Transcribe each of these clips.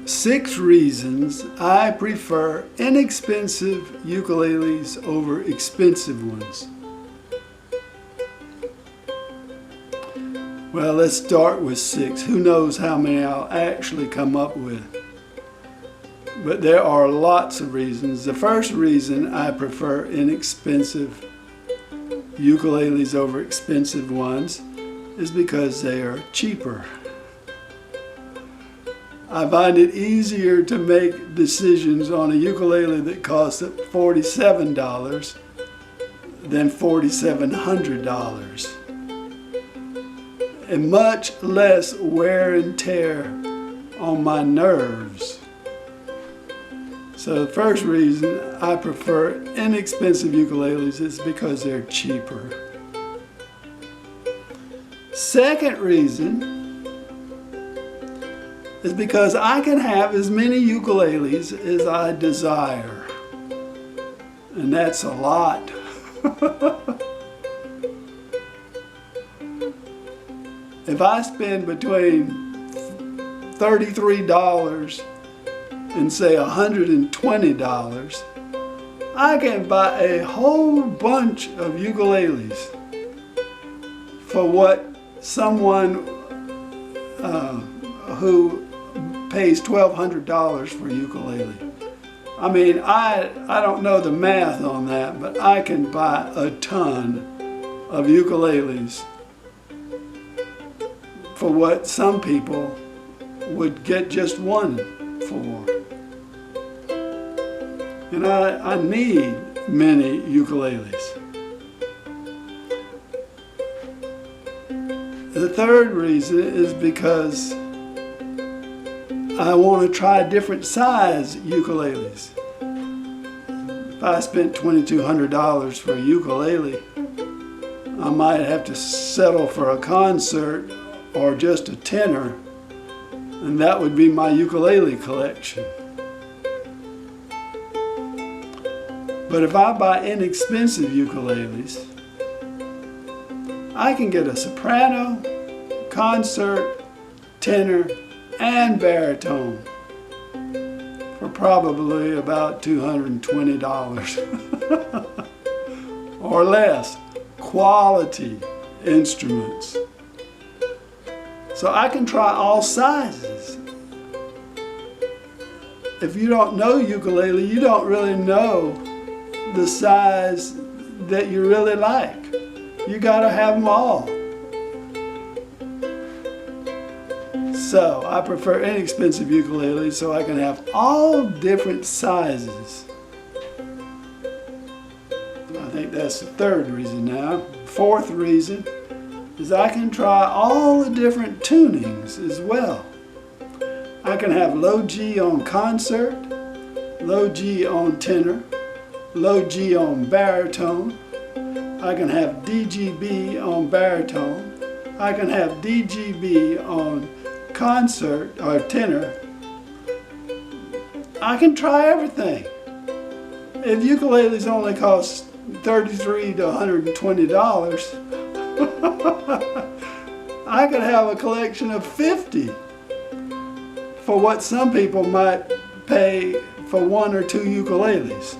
6 reasons I prefer inexpensive ukuleles over expensive ones. Well, let's start with 6. Who knows how many I'll actually come up with. But there are lots of reasons. The first reason I prefer inexpensive ukuleles over expensive ones is because they are cheaper. I find it easier to make decisions on a ukulele that costs $47 than $4,700, and much less wear and tear on my nerves. So the first reason I prefer inexpensive ukuleles is because they're cheaper. Second reason is because I can have as many ukuleles as I desire. And that's a lot. If I spend between $33 and say $120, I can buy a whole bunch of ukuleles for what someone who pays $1,200 for a ukulele. I mean, I don't know the math on that, but I can buy a ton of ukuleles for what some people would get just one for. And I need many ukuleles. The third reason is because I want to try different size ukuleles. If I spent $2,200 for a ukulele, I might have to settle for a concert or just a tenor, and that would be my ukulele collection. But if I buy inexpensive ukuleles, I can get a soprano, concert, tenor, and baritone for probably about $220 or less. Quality instruments. So I can try all sizes. If you don't know ukulele, you don't really know the size that you really like. You gotta have them all. So I prefer inexpensive ukuleles so I can have all different sizes. I think that's the third reason now. Fourth reason is I can try all the different tunings as well. I can have low G on concert, low G on tenor, low G on baritone. I can have DGB on baritone. I can have DGB on concert or tenor. I can try everything. If ukuleles only cost $33 to $120, I could have a collection of 50 for what some people might pay for 1 or 2 ukuleles.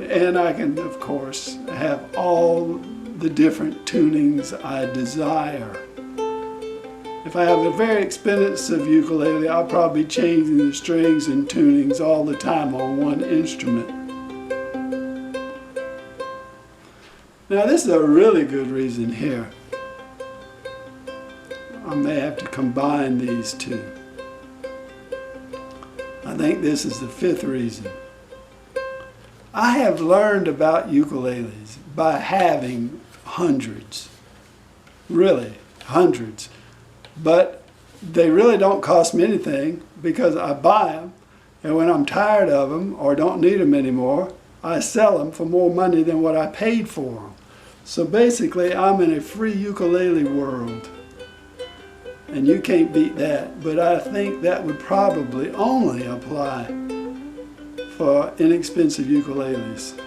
And I can, of course, have all the different tunings I desire. If I have a very expensive ukulele, I'll probably be changing the strings and tunings all the time on one instrument. Now this is a really good reason here. I may have to combine these two. I think this is the 5th reason. I have learned about ukuleles by having hundreds. Really, hundreds. But they really don't cost me anything because I buy them, and when I'm tired of them or don't need them anymore, I sell them for more money than what I paid for them. So basically, I'm in a free ukulele world, and you can't beat that. But I think that would probably only apply for inexpensive ukuleles.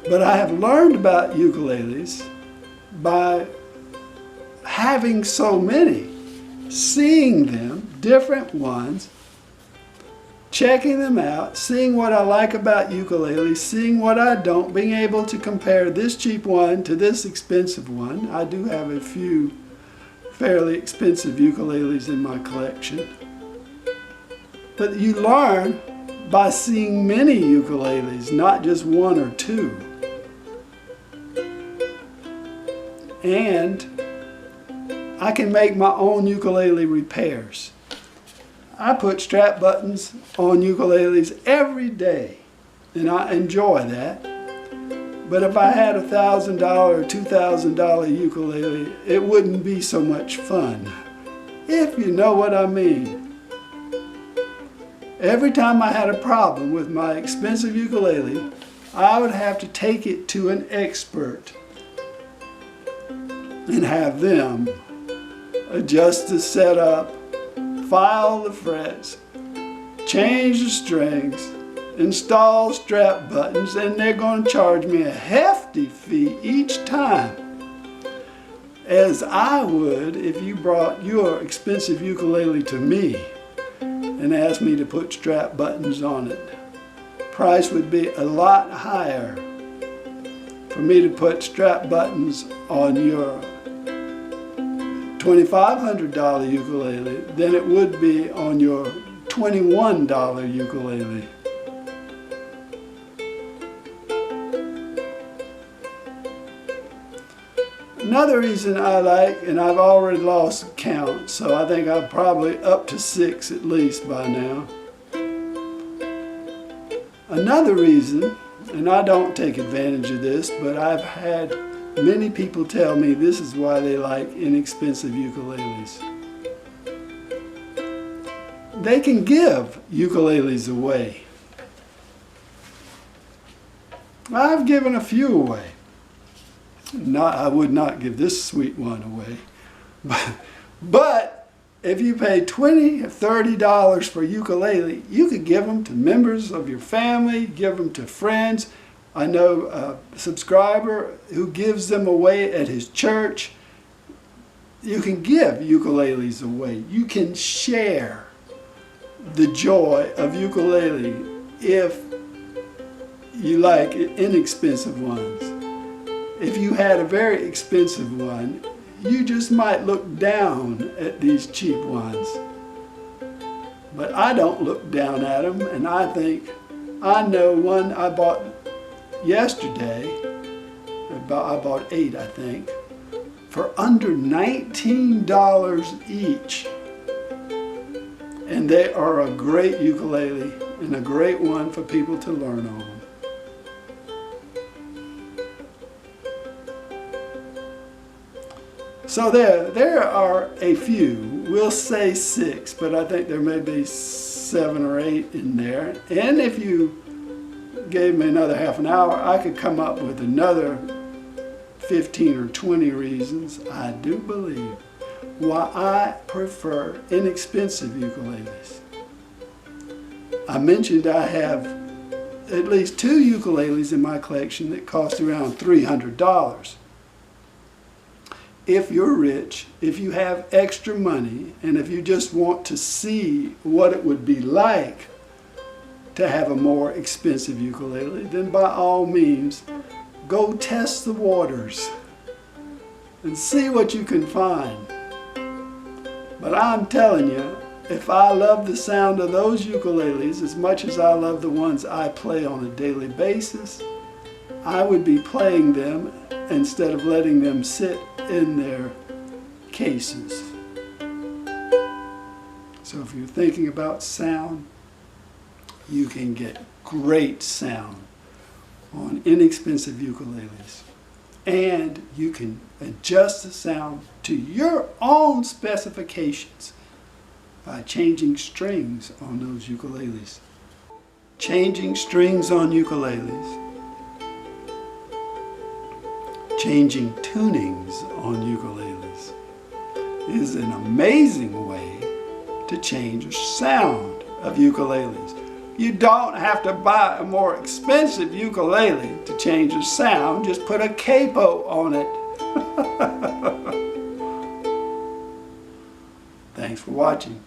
But I have learned about ukuleles by having so many, seeing them, different ones, checking them out, seeing what I like about ukuleles, seeing what I don't, being able to compare this cheap one to this expensive one. I do have a few fairly expensive ukuleles in my collection. But you learn by seeing many ukuleles, not just one or two. And I can make my own ukulele repairs. I put strap buttons on ukuleles every day, and I enjoy that. But if I had $1,000 or $2,000 ukulele, it wouldn't be so much fun, if you know what I mean. Every time I had a problem with my expensive ukulele, I would have to take it to an expert and have them adjust the setup, file the frets, change the strings, install strap buttons, and they're going to charge me a hefty fee each time, as I would if you brought your expensive ukulele to me and asked me to put strap buttons on it. Price would be a lot higher for me to put strap buttons on your $2,500 ukulele than it would be on your $21 ukulele. Another reason I like, and I've already lost count, so I think I'm probably up to 6 at least by now. Another reason, and I don't take advantage of this, but I've had many people tell me this is why they like inexpensive ukuleles. They can give ukuleles away. I've given a few away. I would not give this sweet one away. But if you pay $20 or $30 for ukulele, you could give them to members of your family, give them to friends. I know a subscriber who gives them away at his church. You can give ukuleles away. You can share the joy of ukulele if you like inexpensive ones. If you had a very expensive one, you just might look down at these cheap ones. But I don't look down at them, and I think, I know one I bought yesterday, I bought 8 I think, for under $19 each. And they are a great ukulele and a great one for people to learn on. So there are a few, we'll say 6, but I think there may be 7 or 8 in there. And if you gave me another half an hour, I could come up with another 15 or 20 reasons, I do believe, why I prefer inexpensive ukuleles. I mentioned I have at least 2 ukuleles in my collection that cost around $300. If you're rich, if you have extra money, and if you just want to see what it would be like to have a more expensive ukulele, then by all means, go test the waters and see what you can find. But I'm telling you, if I love the sound of those ukuleles as much as I love the ones I play on a daily basis, I would be playing them instead of letting them sit in their cases. So if you're thinking about sound, you can get great sound on inexpensive ukuleles. And you can adjust the sound to your own specifications by changing strings on those ukuleles. Changing strings on ukuleles, changing tunings on ukuleles is an amazing way to change the sound of ukuleles. You don't have to buy a more expensive ukulele to change the sound. Just put a capo on it Thanks for watching.